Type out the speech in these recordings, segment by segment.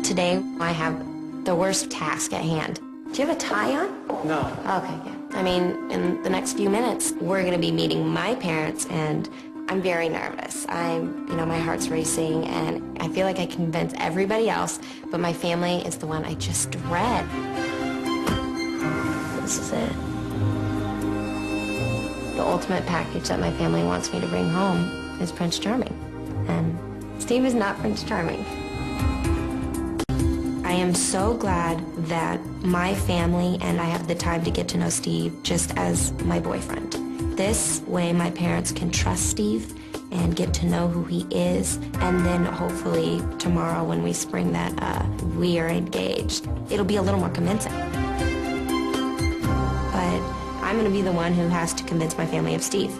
Today, I have the worst task at hand. Do you have a tie on? No. Okay, yeah. I mean, in the next few minutes, we're going to be meeting my parents, and I'm very nervous. My heart's racing, and I feel like I convince everybody else, but my family is the one I just dread. This is it. The ultimate package that my family wants me to bring home is Prince Charming. And Steve is not Prince Charming. I am so glad that my family and I have the time to get to know Steve just as my boyfriend. This way my parents can trust Steve and get to know who he is, and then hopefully tomorrow when we spring that we are engaged, it'll be a little more convincing. But I'm gonna be the one who has to convince my family of Steve.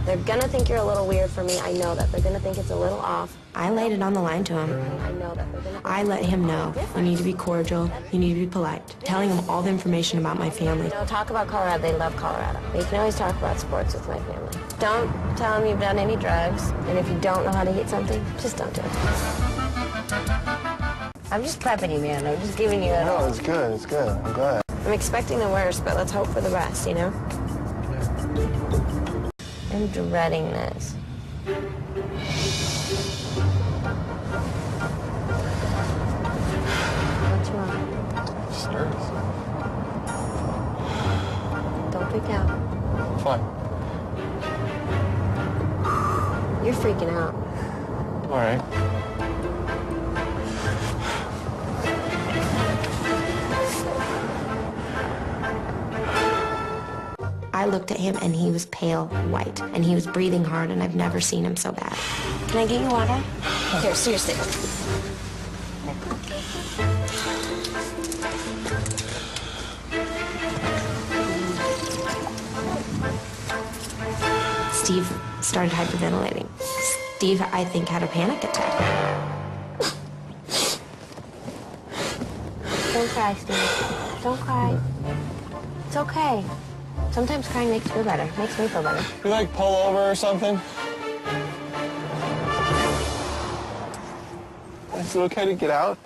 They're gonna think you're a little weird for me. I know that. They're gonna think it's a little off. I laid it on the line to him. I know that they're gonna... I let him know. You need to be cordial. You need to be polite. Telling him all the information about my family. Don't talk about Colorado. They love Colorado. But you can always talk about sports with my family. Don't tell him you've done any drugs. And if you don't know how to eat something, just don't do it. I'm just prepping you, man. I'm just giving you a... No, it's good. It's good. I'm glad. I'm expecting the worst, but let's hope for the best, you know? I'm dreading this. What's wrong? Just nervous. Don't freak out. Fine. You're freaking out. All right. I looked at him and he was pale white and he was breathing hard and I've never seen him so bad. Can I get you water? Here, seriously. Steve started hyperventilating. Steve, I think, had a panic attack. Don't cry, Steve. Don't cry. It's okay. Sometimes crying makes you feel better. Makes me feel better. You like pull over or something? Is it okay to get out?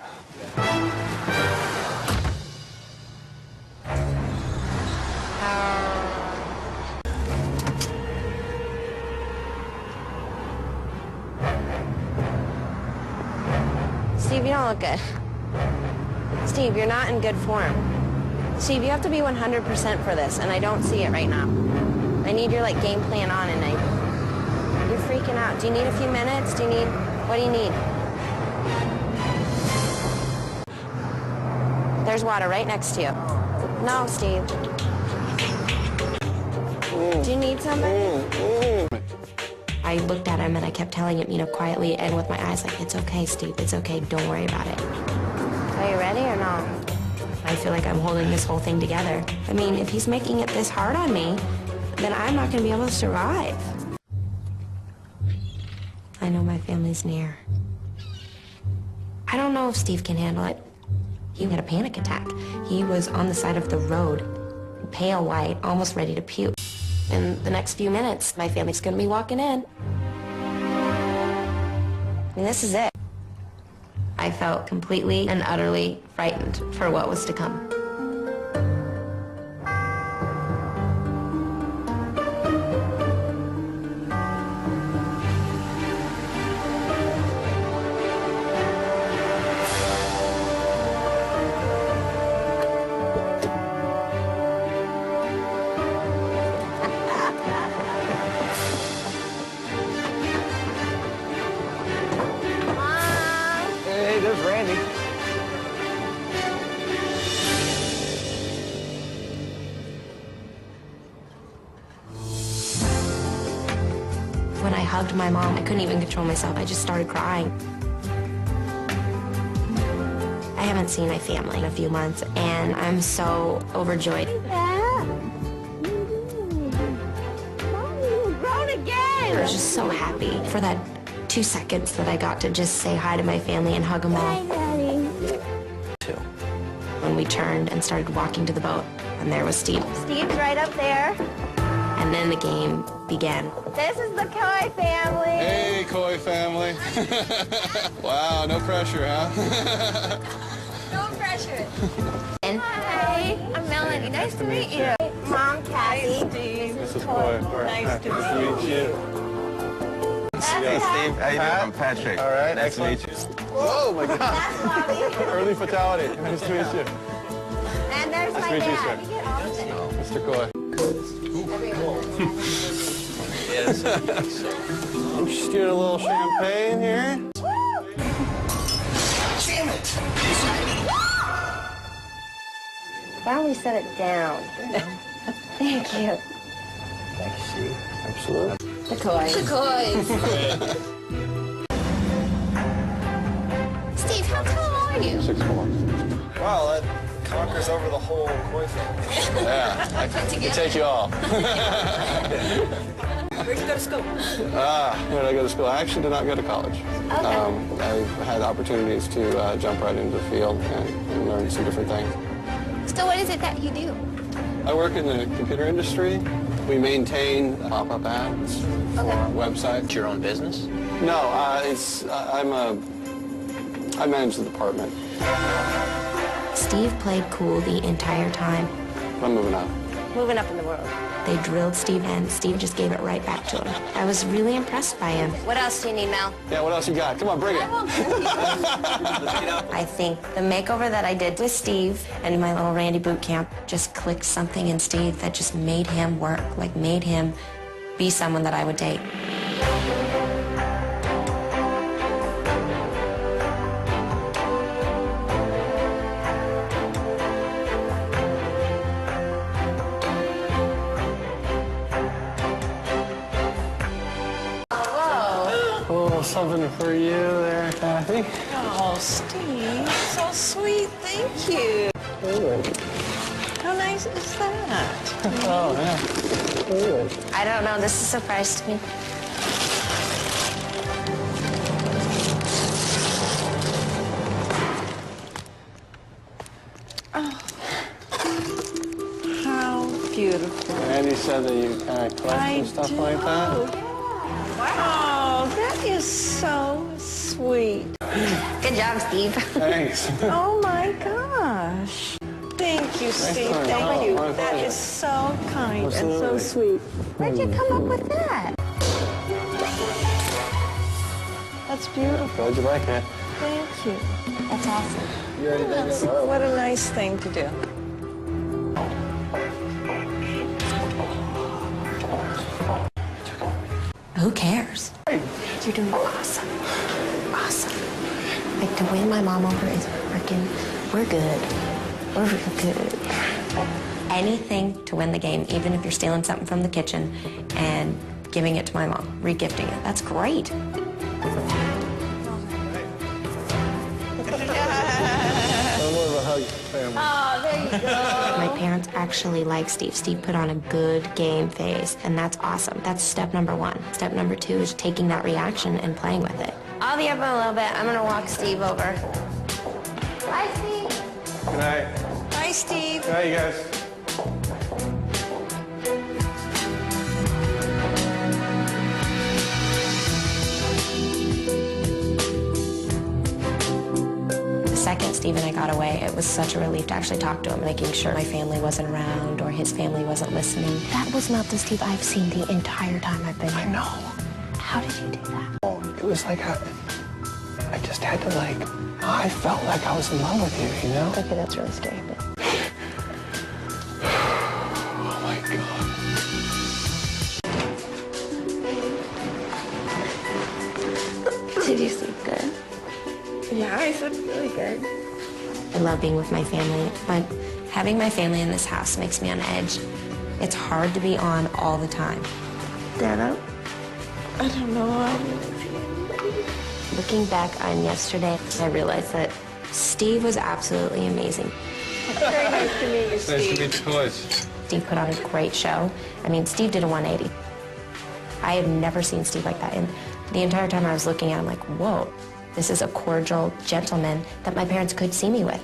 Steve, you don't look good. Steve, you're not in good form. Steve, you have to be 100% for this, and I don't see it right now. I need your, game plan on, and you're freaking out. Do you need a few minutes? What do you need? There's water right next to you. No, Steve. Do you need somebody? I looked at him, and I kept telling him, quietly and with my eyes, it's okay, Steve. It's okay. Don't worry about it. Are you ready or no? I feel like I'm holding this whole thing together. I mean, if he's making it this hard on me, then I'm not going to be able to survive. I know my family's near. I don't know if Steve can handle it. He had a panic attack. He was on the side of the road, pale white, almost ready to puke. In the next few minutes, my family's going to be walking in. I mean, this is it. I felt completely and utterly frightened for what was to come. Hey, there's Randy. When I hugged my mom, I couldn't even control myself. I just started crying. I haven't seen my family in a few months, and I'm so overjoyed. You've grown again! I was just so happy for that 2 seconds that I got to just say hi to my family and hug them all. Hi, Daddy. When we turned and started walking to the boat, and there was Steve. Steve's right up there. And then the game began. This is the Coy family. Hey, Coy family. Wow, no pressure, huh? No pressure. Hi, I'm Melanie. Nice to meet you. Mom, Kathy. This is Coy. Nice to meet you. Hey, Steve. How you doing? I'm Patrick. All right, Nice excellent. to meet you. Oh, my God. That's Bobby. Early fatality. Nice to meet you. And there's Nice my to meet you, dad. sir. You get all of it. Mr. Coy. Yes. I'm just getting a little champagne here. Why don't we set it down? Thank you. Thanks, Steve. Absolutely. The Coys. The Coys. Steve, how tall are you? 6'4". Wow, that conquers over the whole Coy family. Yeah, I can take you all. Where'd you go to school? Where did I go to school? I actually did not go to college. I've had opportunities to jump right into the field and learn some different things. So what is it that you do? I work in the computer industry. We maintain pop-up ads for our website. It's your own business? No, I manage the department. Steve played cool the entire time. I'm moving up. Moving up in the world. They drilled Steve, and Steve just gave it right back to him. I was really impressed by him. What else do you need, Mel? Yeah, what else you got? Come on, bring it. I think the makeover that I did with Steve and my little Randi boot camp just clicked something in Steve that just made him work, like made him be someone that I would date. Oh, something for you there, Kathy. Oh, Steve, so sweet. Thank you. How nice is that? Oh, yeah. I don't know, this is a surprise to me. How beautiful. Andy said that you kind of collect and stuff like that. Wow, that is so sweet. Good job, Steve. Thanks. Oh my gosh. Thank you, Steve. trying. Thank Oh, you. my That pleasure. is so kind and so Absolutely. sweet. Where'd you come up with that? That's beautiful. Glad you like it. Thank you. That's awesome. You ready to go? What a nice thing to do. Who cares? You're doing awesome. Awesome. Like, to win my mom over is freaking, we're good. We're real good. Anything to win the game, even if you're stealing something from the kitchen and giving it to my mom, regifting it. That's great. I'm more of a hug family. Oh, there you go. My parents actually like Steve. Steve put on a good game face, and that's awesome. That's step number 1. Step number 2 is taking that reaction and playing with it. I'll be up in a little bit. I'm gonna walk Steve over. Bye, Steve. Good night. Bye, Steve. Good night, you guys. The second Steve and I got away, it was such a relief to actually talk to him, making sure my family wasn't around or his family wasn't listening. That was not the Steve I've seen the entire time I've been here. I know. How did you do that? It was like I just had to I felt like I was in love with you, you know? Okay, that's really scary. But... Oh my God. Did you sleep good? Yeah, I slept really good. I love being with my family, but having my family in this house makes me on edge. It's hard to be on all the time. Dad, I don't know. Looking back on yesterday, I realized that Steve was absolutely amazing. Very nice to meet you, Steve. Nice to meet you, boys. Steve put on a great show. I mean, Steve did a 180. I have never seen Steve like that. And The entire time I was looking at him like, whoa, this is a cordial gentleman that my parents could see me with.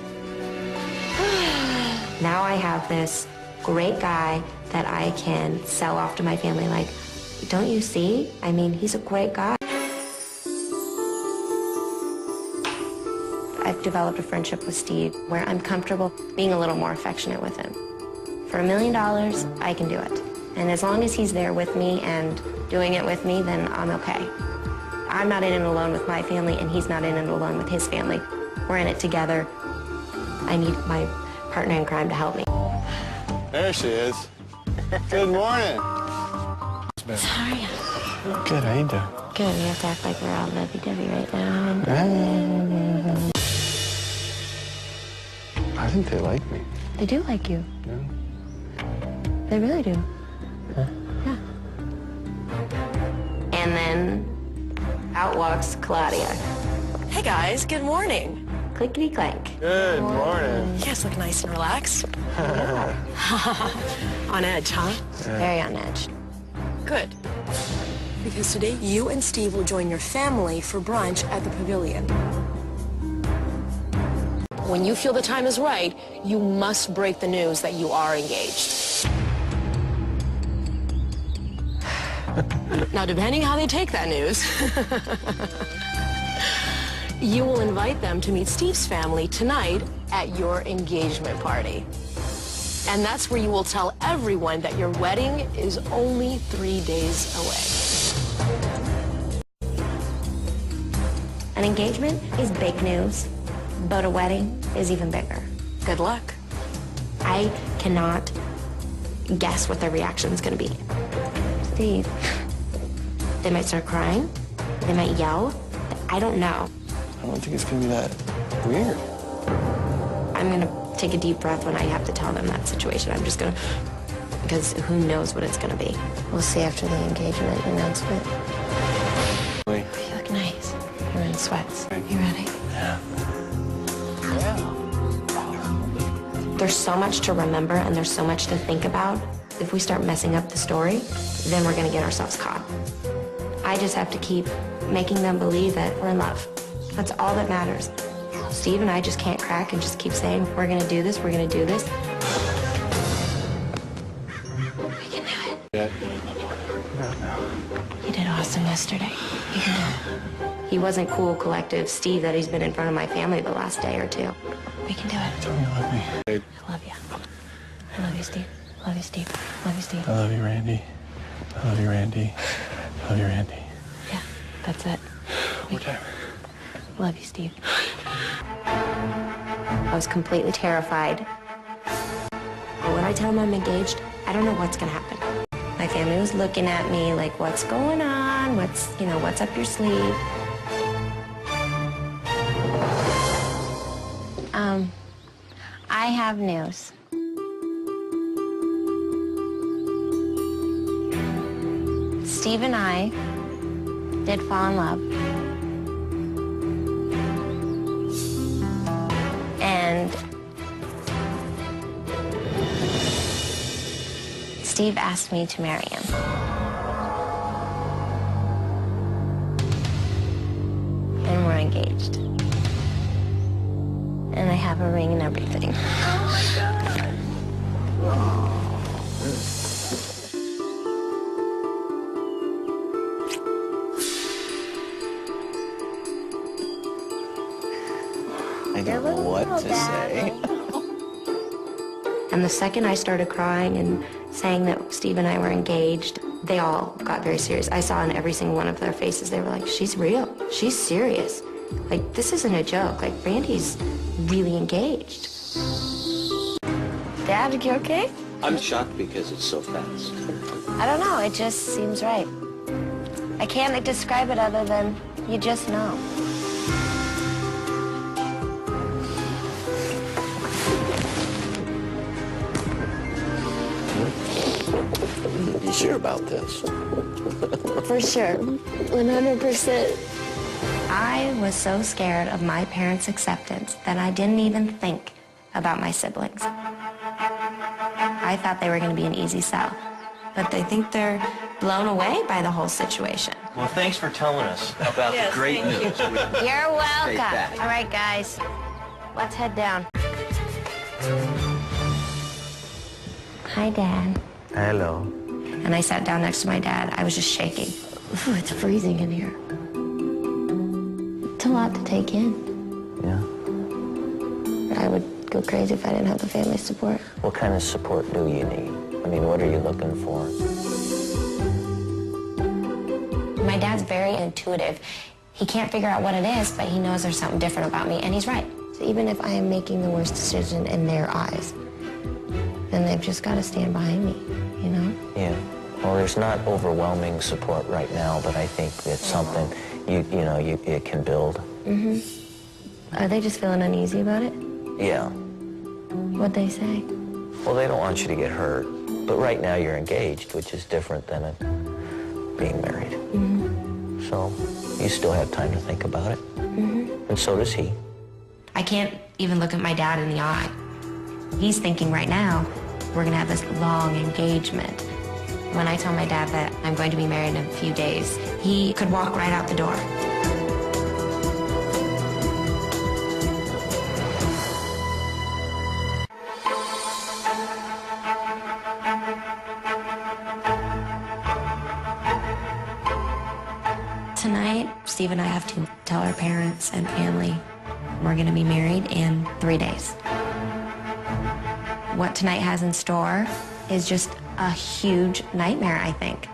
Now I have this great guy that I can sell off to my family like, don't you see? I mean, he's a great guy. I've developed a friendship with Steve where I'm comfortable being a little more affectionate with him. For $1 million, I can do it. And as long as he's there with me and doing it with me, then I'm okay. I'm not in it alone with my family, and he's not in it alone with his family. We're in it together. I need my partner in crime to help me. There she is. Good morning. Sorry. Good, how you doing? Good, we have to act like we're all lovey-dovey right now. I think they like me. They do like you. Yeah. They really do. Huh? Yeah. And then out walks Claudia. Hey guys, good morning. Clickety clank. Good morning. You guys look nice and relaxed. On edge, huh? Very on edge. Good. Because today you and Steve will join your family for brunch at the pavilion. When you feel the time is right, you must break the news that you are engaged. Now, depending how they take that news, you will invite them to meet Steve's family tonight at your engagement party. And that's where you will tell everyone that your wedding is only 3 days away. An engagement is big news, but a wedding is even bigger. Good luck. I cannot guess what their reaction is going to be. Steve, they might start crying, they might yell, I don't know. I don't think it's gonna be that weird. I'm going to take a deep breath when I have to tell them that situation. I'm just going to, because who knows what it's going to be. We'll see after the engagement announcement. Really? You look nice. You're in sweats. You ready? Yeah. There's so much to remember and there's so much to think about. If we start messing up the story, then we're going to get ourselves caught. I just have to keep making them believe that we're in love. That's all that matters. Steve and I just can't crack and just keep saying, we're going to do this, we're going to do this. We can do it. Yeah. You did awesome yesterday. You can do it. He wasn't cool, collective Steve that he's been in front of my family the last day or two. We can do it. Tell me you love me. I love you. I love you, Steve. Love you, Steve. Love you, Steve. I love you, Randy. I love you, Randy. I love you, Randy. Yeah, that's it. One more time. Love you, Steve. I was completely terrified. But when I tell him I'm engaged, I don't know what's gonna happen. My family was looking at me like, what's going on? What's up your sleeve? I have news. Steve and I did fall in love. And Steve asked me to marry him. And we're engaged. And I have a ring and everything. Oh my God. I don't know what to say. And the second I started crying and saying that Steve and I were engaged, they all got very serious. I saw in every single one of their faces, they were like, she's real. She's serious. Like, this isn't a joke. Like, Randy's really engaged. Dad, you okay? I'm shocked because it's so fast. I don't know. It just seems right. I can't describe it other than you just know. You sure about this? For sure. 100%. I was so scared of my parents' acceptance that I didn't even think about my siblings. I thought they were going to be an easy sell, but they think they're blown away by the whole situation. Well, thanks for telling us about the great news. You're welcome. All right, guys. Let's head down. Hi, Dad. Hello. And I sat down next to my dad. I was just shaking. Ooh, it's freezing in here. It's a lot to take in. Yeah. I would go crazy if I didn't have the family support. What kind of support do you need? I mean, what are you looking for? My dad's very intuitive. He can't figure out what it is, but he knows there's something different about me, and he's right. So even if I am making the worst decision in their eyes, then they've just got to stand behind me, you know? Yeah. Well, there's not overwhelming support right now, but I think it's something it can build. Are they just feeling uneasy about it? Yeah. What'd they say? Well, they don't want you to get hurt, but right now you're engaged, which is different than being married. So you still have time to think about it. And so does he. I can't even look at my dad in the eye. He's thinking right now, we're gonna have this long engagement. When I tell my dad that I'm going to be married in a few days, he could walk right out the door. Tonight, Steve and I have to tell our parents and family we're gonna be married in 3 days. What tonight has in store is just a huge nightmare, I think.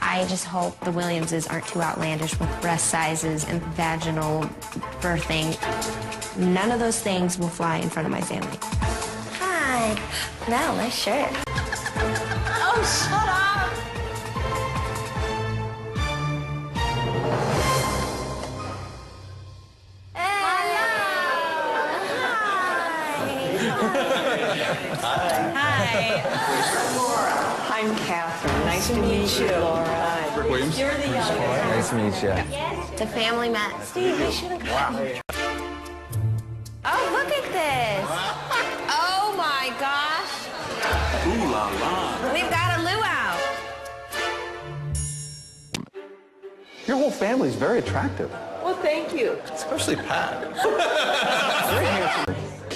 I just hope the Williamses aren't too outlandish with breast sizes and vaginal birthing. None of those things will fly in front of my family. Hi. No, nice shirt. Oh, shut up. I'm Catherine. Nice to meet you, Laura. Williams. You're the youngest. Nice to meet you. It's a family mat. Steve, we shouldn't come. Oh, look at this. Oh, my gosh. Ooh la la. We've got a luau. Your whole family's very attractive. Well, thank you. Especially Pat. Very handsome.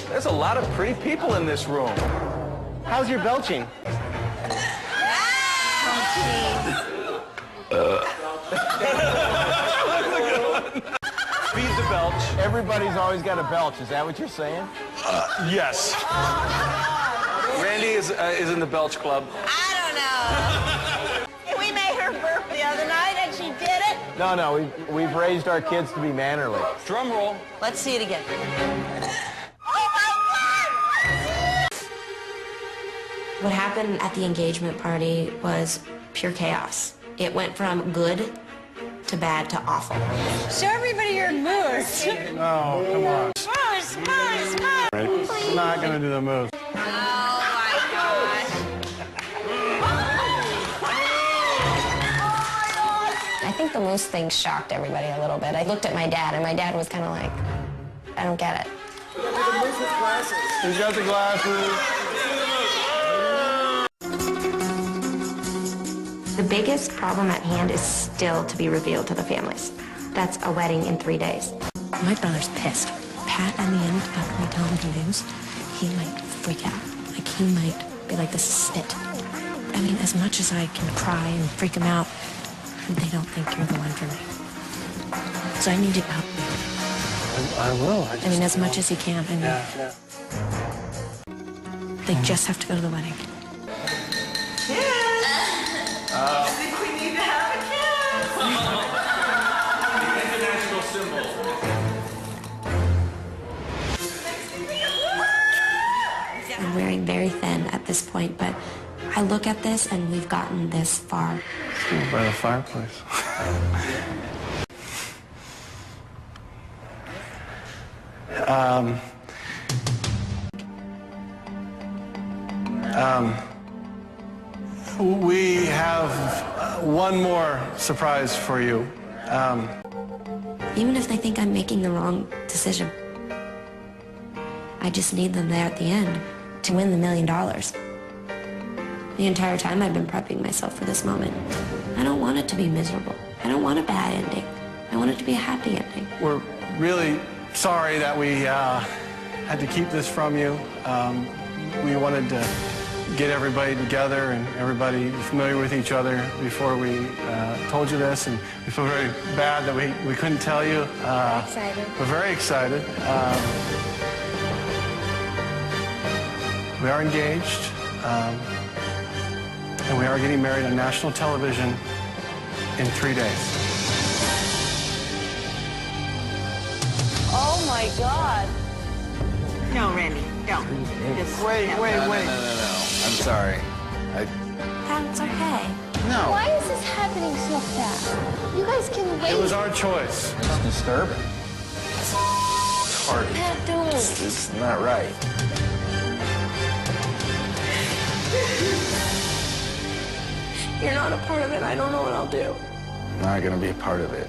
There's a lot of pretty people in this room. How's your belching? Feed the belch. Everybody's always got a belch. Is that what you're saying? Yes. Randy is in the belch club. I don't know. We made her burp the other night and she did it. No, we've raised our kids to be mannerly. Drum roll. Let's see it again. What happened at the engagement party was pure chaos. It went from good to bad to awful. Show everybody your moves. Oh, come on. Moves. I'm not going to do the move. Oh, my gosh. I think the moose thing shocked everybody a little bit. I looked at my dad, and my dad was kind of like, I don't get it. Who's got the glasses? The biggest problem at hand is still to be revealed to the families. That's a wedding in 3 days. My brother's pissed. Pat, in the end, after we tell him the news, he might freak out. Like, he might be like, this is it. I mean, as much as I can cry and freak him out, they don't think you're the one for me. So I need you to help me. I will. I mean, as much as you can. I mean, Yeah. they just have to go to the wedding. I think we need to have a kiss. International symbol. I'm wearing very thin at this point, but I look at this and we've gotten this far. By the fireplace. We have one more surprise for you. Even if they think I'm making the wrong decision, I just need them there at the end to win the $1 million. The entire time I've been prepping myself for this moment. I don't want it to be miserable. I don't want a bad ending. I want it to be a happy ending. We're really sorry that we had to keep this from you. We wanted to get everybody together and everybody familiar with each other before we told you this, and we feel very bad that we couldn't tell you. Excited. We're very excited. We are engaged, and we are getting married on national television in 3 days. Oh my God. No, Randy, don't. Just, Wait. No. I'm sorry. That's okay. No. Why is this happening so fast? You guys can wait. It was our choice. It's disturbing. It's hard. Pat, don't. It's not right. You're not a part of it. I don't know what I'll do. I'm not gonna be a part of it.